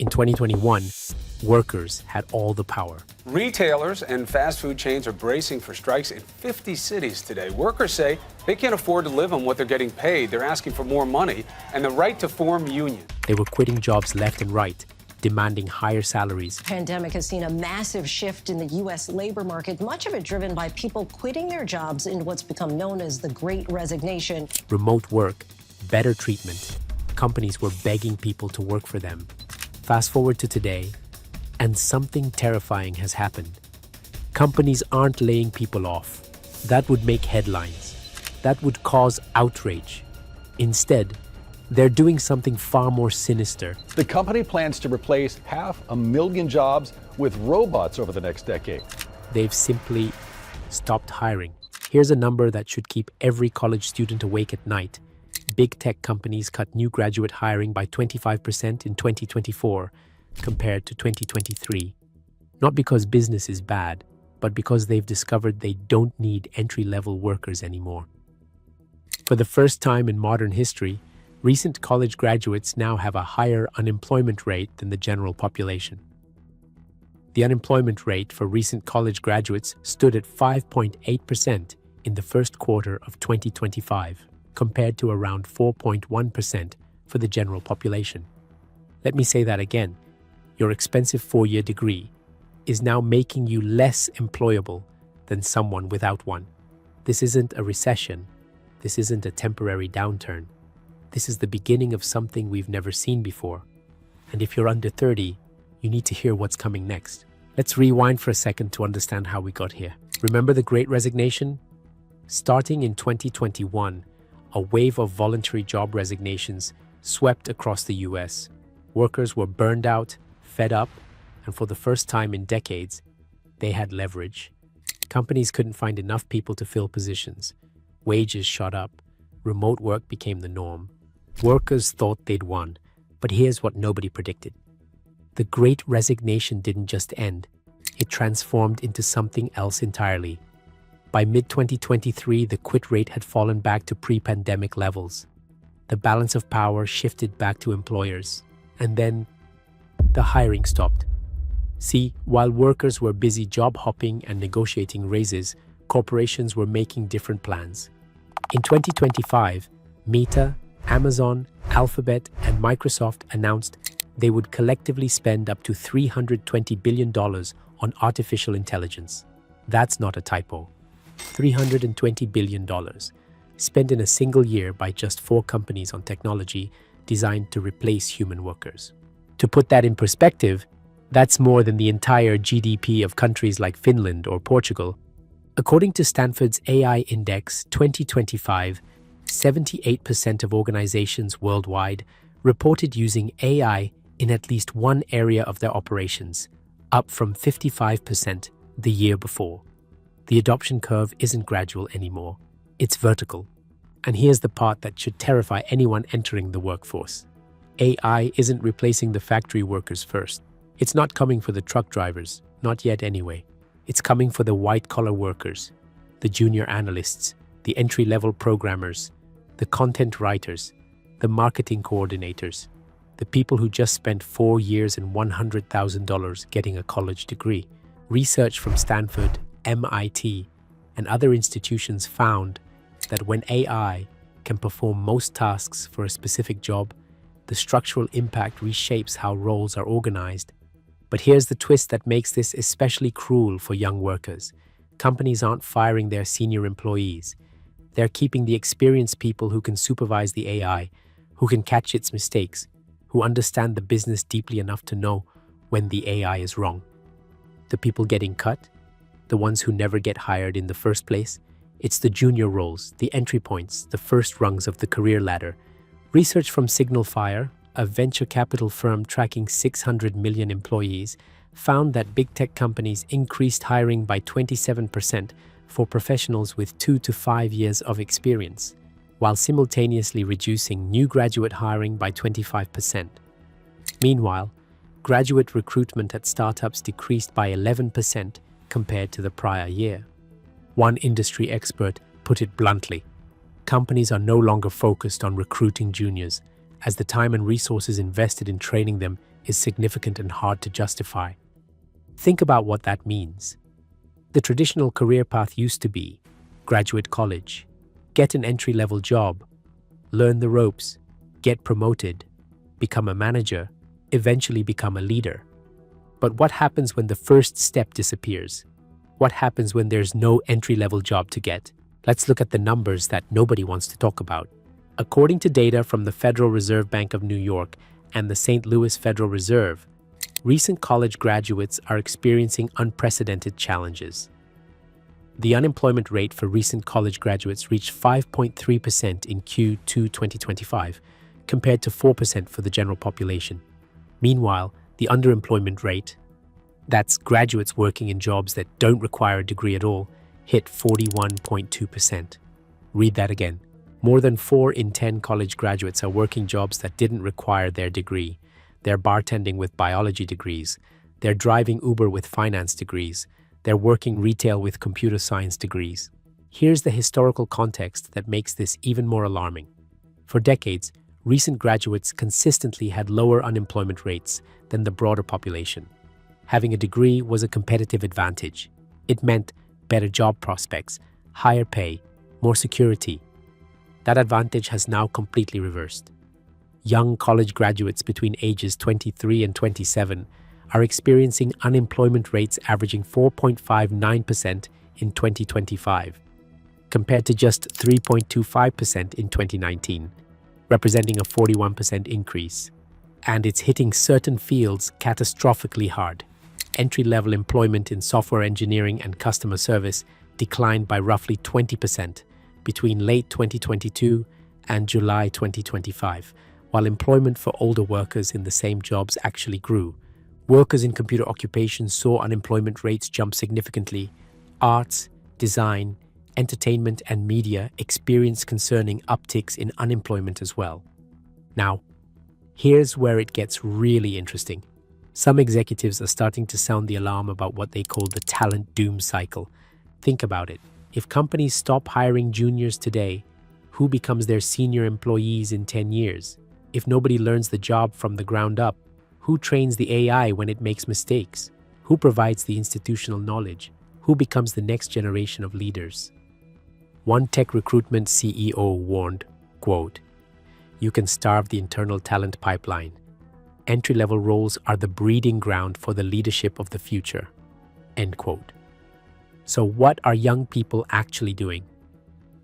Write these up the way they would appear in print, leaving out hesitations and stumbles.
In 2021, workers had all the power. Retailers and fast food chains are bracing for strikes in 50 cities today. Workers say they can't afford to live on what they're getting paid. They're asking for more money and the right to form unions. They were quitting jobs left and right, demanding higher salaries. The pandemic has seen a massive shift in the U.S. labor market, much of it driven by people quitting their jobs in what's become known as the Great Resignation. Remote work, better treatment. Companies were begging people to work for them. Fast forward to today, and something terrifying has happened. Companies aren't laying people off. That would make headlines. That would cause outrage. Instead, they're doing something far more sinister. The company plans to replace 500,000 jobs with robots over the next decade. They've simply stopped hiring. Here's a number that should keep every college student awake at night. Big tech companies cut new graduate hiring by 25% in 2024 compared to 2023. Not because business is bad, but because they've discovered they don't need entry-level workers anymore. For the first time in modern history, recent college graduates now have a higher unemployment rate than the general population. The unemployment rate for recent college graduates stood at 5.8% in the first quarter of 2025, compared to around 4.1% for the general population. Let me say that again. Your expensive four-year degree is now making you less employable than someone without one. This isn't a recession. This isn't a temporary downturn. This is the beginning of something we've never seen before. And if you're under 30, you need to hear what's coming next. Let's rewind for a second to understand how we got here. Remember the Great Resignation? Starting in 2021, a wave of voluntary job resignations swept across the US. Workers were burned out, fed up, and for the first time in decades, they had leverage. Companies couldn't find enough people to fill positions. Wages shot up. Remote work became the norm. Workers thought they'd won, but here's what nobody predicted. The Great Resignation didn't just end. It transformed into something else entirely. By mid-2023, the quit rate had fallen back to pre-pandemic levels. The balance of power shifted back to employers. And then, the hiring stopped. See, while workers were busy job hopping and negotiating raises, corporations were making different plans. In 2025, Meta, Amazon, Alphabet, and Microsoft announced they would collectively spend up to $320 billion on artificial intelligence. That's not a typo. $320 billion, spent in a single year by just 4 companies on technology designed to replace human workers. To put that in perspective, that's more than the entire GDP of countries like Finland or Portugal. According to Stanford's AI Index 2025, 78% of organizations worldwide reported using AI in at least one area of their operations, up from 55% the year before. The adoption curve isn't gradual anymore, it's vertical. And here's the part that should terrify anyone entering the workforce. AI isn't replacing the factory workers first. It's not coming for the truck drivers, not yet anyway. It's coming for the white-collar workers, the junior analysts, the entry-level programmers, the content writers, the marketing coordinators, the people who just spent 4 years and $100,000 getting a college degree. Research from Stanford, MIT, and other institutions found that when AI can perform most tasks for a specific job, the structural impact reshapes how roles are organized. But here's the twist that makes this especially cruel for young workers. Companies aren't firing their senior employees. They're keeping the experienced people who can supervise the AI, who can catch its mistakes, who understand the business deeply enough to know when the AI is wrong. The people getting cut, the ones who never get hired in the first place, it's the junior roles, the entry points, the first rungs of the career ladder. Research from Signal Fire, a venture capital firm tracking 600 million employees, found that big tech companies increased hiring by 27% for professionals with 2 to 5 years of experience, while simultaneously reducing new graduate hiring by 25%. Meanwhile, graduate recruitment at startups decreased by 11% compared to the prior year. One industry expert put it bluntly: companies are no longer focused on recruiting juniors, as the time and resources invested in training them is significant and hard to justify. Think about what that means. The traditional career path used to be graduate college, get an entry-level job, learn the ropes, get promoted, become a manager, eventually become a leader. But what happens when the first step disappears? What happens when there's no entry-level job to get? Let's look at the numbers that nobody wants to talk about. According to data from the Federal Reserve Bank of New York and the St. Louis Federal Reserve, recent college graduates are experiencing unprecedented challenges. The unemployment rate for recent college graduates reached 5.3% in Q2 2025, compared to 4% for the general population. Meanwhile, the underemployment rate, that's graduates working in jobs that don't require a degree at all, hit 41.2%. Read that again. More than 4 in 10 college graduates are working jobs that didn't require their degree. They're bartending with biology degrees. They're driving Uber with finance degrees. They're working retail with computer science degrees. Here's the historical context that makes this even more alarming. For decades, recent graduates consistently had lower unemployment rates than the broader population. Having a degree was a competitive advantage. It meant better job prospects, higher pay, more security. That advantage has now completely reversed. Young college graduates between ages 23 and 27 are experiencing unemployment rates averaging 4.59% in 2025, compared to just 3.25% in 2019, representing a 41% increase. And it's hitting certain fields catastrophically hard. Entry-level employment in software engineering and customer service declined by roughly 20% between late 2022 and July 2025, while employment for older workers in the same jobs actually grew. Workers in computer occupations saw unemployment rates jump significantly. Arts, design, entertainment, and media experienced concerning upticks in unemployment as well. Now, here's where it gets really interesting. Some executives are starting to sound the alarm about what they call the talent doom cycle. Think about it. If companies stop hiring juniors today, who becomes their senior employees in 10 years? If nobody learns the job from the ground up, who trains the AI when it makes mistakes? Who provides the institutional knowledge? Who becomes the next generation of leaders? One tech recruitment CEO warned, quote, "You can starve the internal talent pipeline. Entry-level roles are the breeding ground for the leadership of the future." End quote. So what are young people actually doing?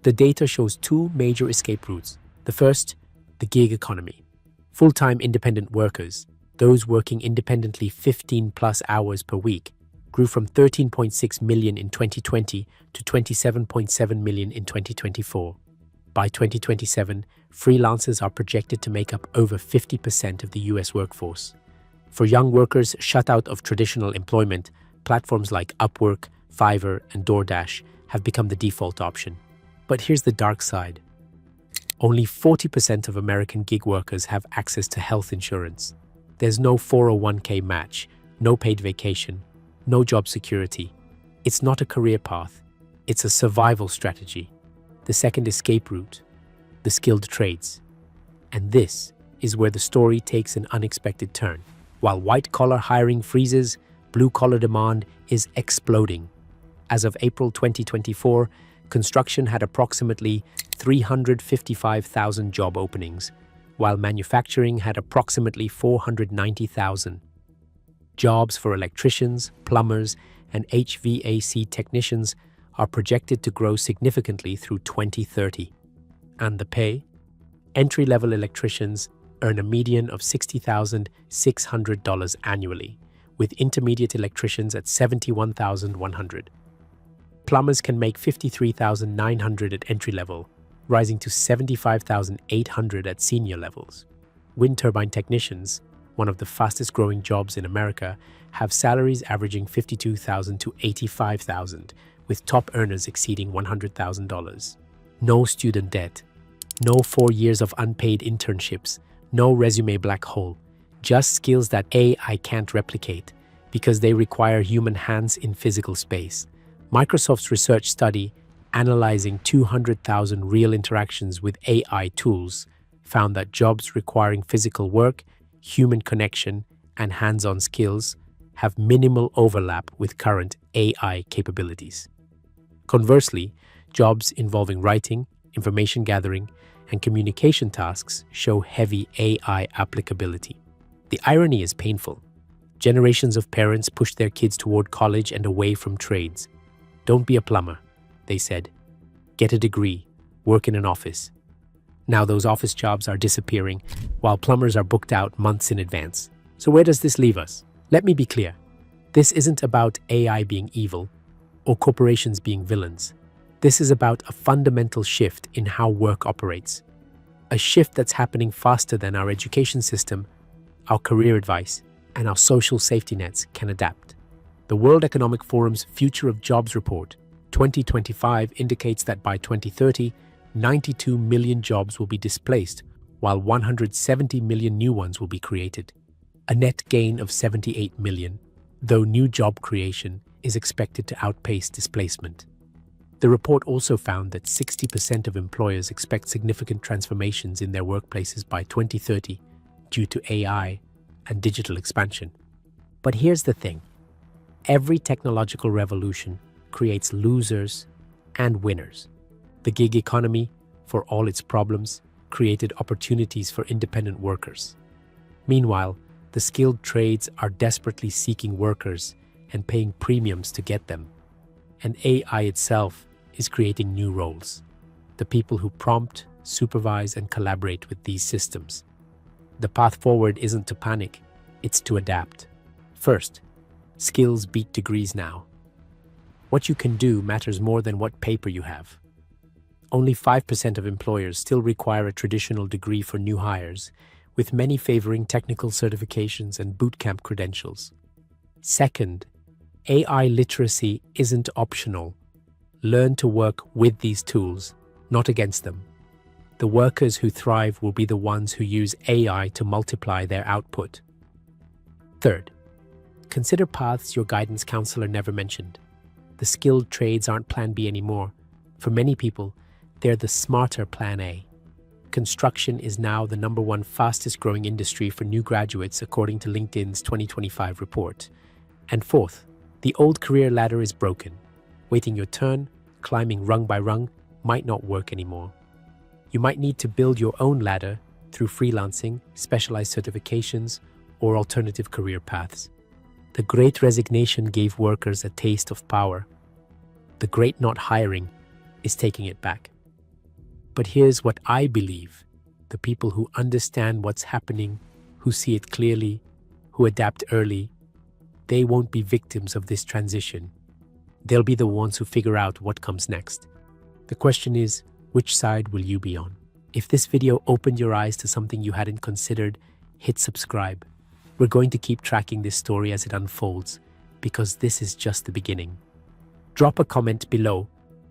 The data shows 2 major escape routes. The first, the gig economy. Full-time independent workers, those working independently 15+ hours per week, grew from 13.6 million in 2020 to 27.7 million in 2024. By 2027, freelancers are projected to make up over 50% of the US workforce. For young workers shut out of traditional employment, platforms like Upwork, Fiverr, and DoorDash have become the default option. But here's the dark side. Only 40% of American gig workers have access to health insurance. There's no 401k match, no paid vacation, no job security. It's not a career path. It's a survival strategy. The second escape route, the skilled trades. And this is where the story takes an unexpected turn. While white-collar hiring freezes, blue-collar demand is exploding. As of April 2024, construction had approximately 355,000 job openings, while manufacturing had approximately 490,000. Jobs for electricians, plumbers, and HVAC technicians are projected to grow significantly through 2030. And the pay? Entry-level electricians earn a median of $60,600 annually, with intermediate electricians at $71,100. Plumbers can make $53,900 at entry level, rising to $75,800 at senior levels. Wind turbine technicians, one of the fastest growing jobs in America, have salaries averaging $52,000 to $85,000, with top earners exceeding $100,000. No student debt, no 4 years of unpaid internships, no resume black hole, just skills that AI can't replicate because they require human hands in physical space. Microsoft's research study, analyzing 200,000 real interactions with AI tools, found that jobs requiring physical work, human connection, and hands-on skills have minimal overlap with current AI capabilities. Conversely, jobs involving writing, information gathering, and communication tasks show heavy AI applicability. The irony is painful. Generations of parents pushed their kids toward college and away from trades. Don't be a plumber, they said. Get a degree, work in an office. Now those office jobs are disappearing, while plumbers are booked out months in advance. So where does this leave us? Let me be clear. This isn't about AI being evil or corporations being villains. This is about a fundamental shift in how work operates. A shift that's happening faster than our education system, our career advice, and our social safety nets can adapt. The World Economic Forum's Future of Jobs report 2025 indicates that by 2030, 92 million jobs will be displaced, while 170 million new ones will be created. A net gain of 78 million, though new job creation is expected to outpace displacement. The report also found that 60% of employers expect significant transformations in their workplaces by 2030 due to AI and digital expansion. But here's the thing. Every technological revolution creates losers and winners. The gig economy, for all its problems, created opportunities for independent workers. Meanwhile, the skilled trades are desperately seeking workers and paying premiums to get them. And AI itself is creating new roles. The people who prompt, supervise, and collaborate with these systems. The path forward isn't to panic, it's to adapt. First, skills beat degrees now. What you can do matters more than what paper you have. Only 5% of employers still require a traditional degree for new hires, with many favoring technical certifications and bootcamp credentials. Second, AI literacy isn't optional. Learn to work with these tools, not against them. The workers who thrive will be the ones who use AI to multiply their output. Third, consider paths your guidance counselor never mentioned. The skilled trades aren't Plan B anymore. For many people, they're the smarter Plan A. Construction is now the #1 fastest growing industry for new graduates according to LinkedIn's 2025 report. And fourth, the old career ladder is broken. Waiting your turn, climbing rung by rung, might not work anymore. You might need to build your own ladder through freelancing, specialized certifications, or alternative career paths. The Great Resignation gave workers a taste of power. The Great Not Hiring is taking it back. But here's what I believe. The people who understand what's happening, who see it clearly, who adapt early, they won't be victims of this transition. They'll be the ones who figure out what comes next. The question is, which side will you be on? If this video opened your eyes to something you hadn't considered, hit subscribe. We're going to keep tracking this story as it unfolds, because this is just the beginning. Drop a comment below.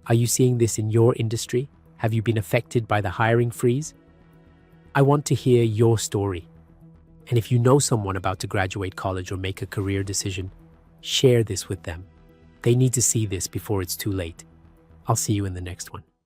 Are you seeing this in your industry? Have you been affected by the hiring freeze? I want to hear your story. And if you know someone about to graduate college or make a career decision, share this with them. They need to see this before it's too late. I'll see you in the next one.